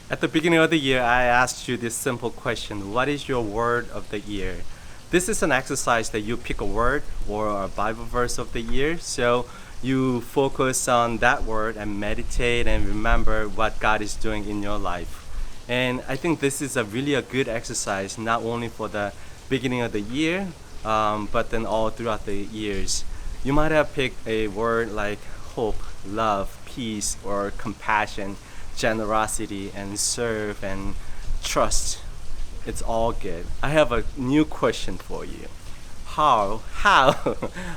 At the beginning of the year, I asked you this simple question: what is your word of the year? This is an exercise that you pick a word or a Bible verse of the year. So you focus on that word and meditate and remember what God is doing in your life. And I think this is a good exercise, not only for the beginning of the year, but then all throughout the years. You might have picked a word like hope, love, peace, or compassion, generosity, and serve and trust. It's all good. I have a new question for you. How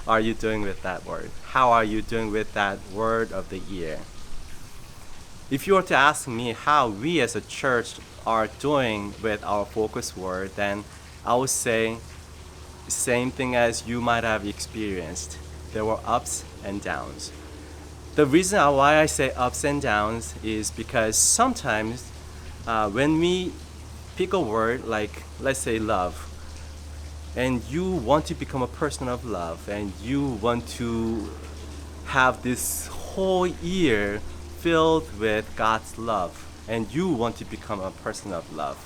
are you doing with that word? How are you doing with that word of the year? If you were to ask me how we as a church are doing with our focus word, then I would say same thing as you might have experienced. There were ups and downs. The reason why I say ups and downs is because sometimes when we pick a word like, let's say, love, and you want to become a person of love, and you want to have this whole year filled with God's love, and you want to become a person of love.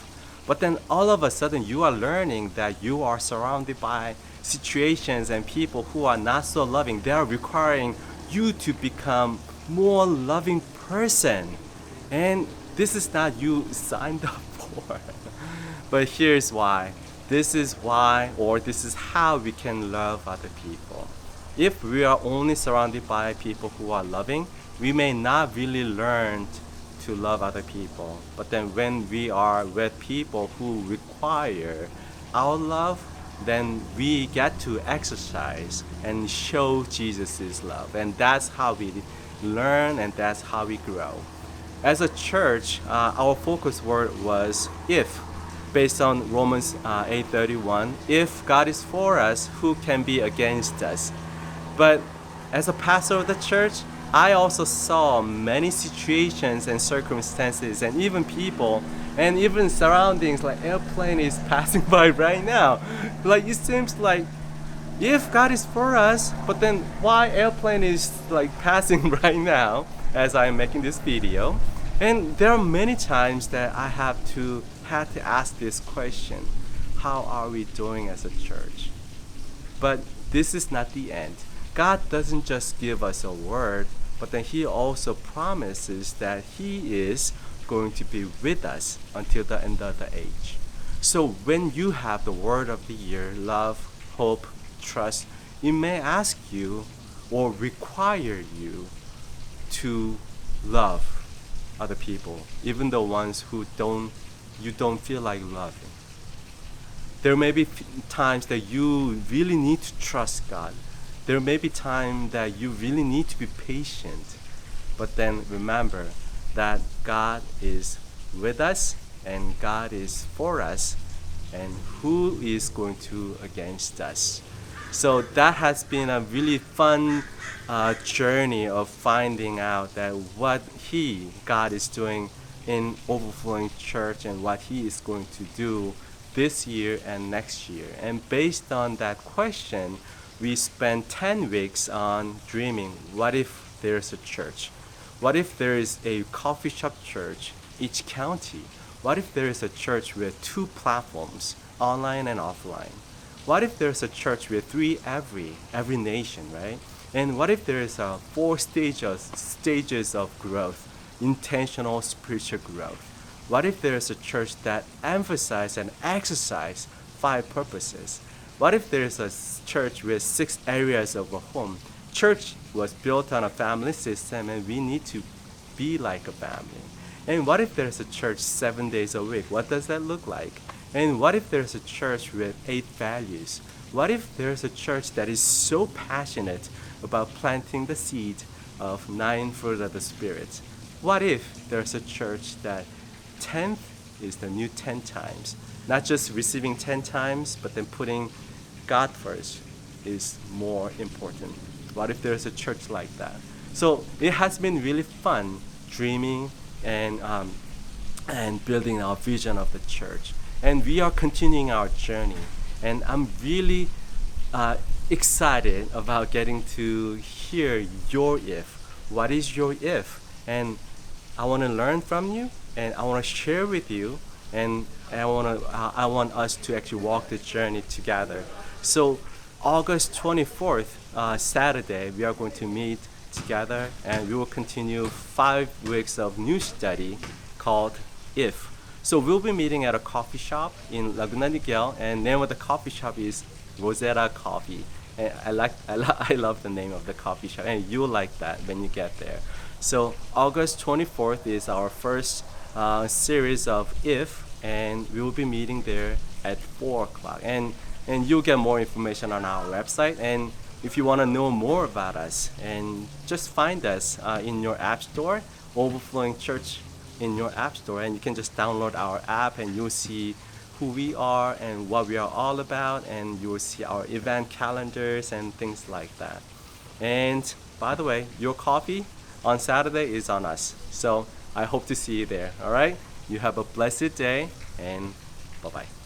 But then all of a sudden, you are learning that you are surrounded by situations and people who are not so loving. They are requiring you to become more loving person. And this is not you signed up for. But here's why. This is why, or this is how we can love other people. If we are only surrounded by people who are loving, we may not really learn to love other people. But then when we are with people who require our love, then we get to exercise and show Jesus' love. And that's how we learn and that's how we grow. As a church, our focus word was if, based on Romans 8:31. If God is for us, who can be against us? But as a pastor of the church, I also saw many situations and circumstances and even people and even surroundings, like airplane is passing by right now. Like it seems like if God is for us, but then why airplane is like passing right now as I'm making this video? And there are many times that I had to ask this question: how are we doing as a church? But this is not the end. God doesn't just give us a word, but then He also promises that He is going to be with us until the end of the age. So when you have the word of the year, love, hope, trust, it may ask you or require you to love other people, even the ones who you don't feel like loving. There may be times that you really need to trust God. There may be times that you really need to be patient. But then remember that God is with us and God is for us, and who is going to against us? So that has been a really fun journey of finding out that what God is doing in Overflowing Church and what He is going to do this year and next year. And based on that question, we spent 10 weeks on dreaming. What if there's a church? What if there is a coffee shop church each county? What if there is a church with 2 platforms, online and offline? What if there's a church with 3 every nation, right? And what if there is a 4 stages of growth, intentional spiritual growth? What if there is a church that emphasizes and exercises 5 purposes? What if there is a church with 6 areas of a home? Church was built on a family system, and we need to be like a family. And what if there's a church 7 days a week? What does that look like? And what if there's a church with 8 values? What if there's a church that is so passionate about planting the seed of 9 fruit of the Spirit? What if there's a church that 10th is the new 10 times? Not just receiving 10 times, but then putting God first is more important. What if there's a church like that? So it has been really fun dreaming and building our vision of the church. And we are continuing our journey. And I'm really excited about getting to hear your if. What is your if? And I want to learn from you. and I want to share with you, and I want us to actually walk the journey together. So August 24th, Saturday, we are going to meet together, and we will continue 5 weeks of new study called If. So we'll be meeting at a coffee shop in Laguna Niguel, and name of the coffee shop is Rosetta Coffee. And I love the name of the coffee shop, and you'll like that when you get there. So August 24th is our first series of If, and we will be meeting there at 4 o'clock. And you'll get more information on our website. And if you want to know more about us, and just find us in your app store, Overflowing Church in your app store, and you can just download our app, and you'll see who we are and what we are all about, and you will see our event calendars and things like that. And by the way, your coffee on Saturday is on us. So I hope to see you there. All right? You have a blessed day, and bye bye.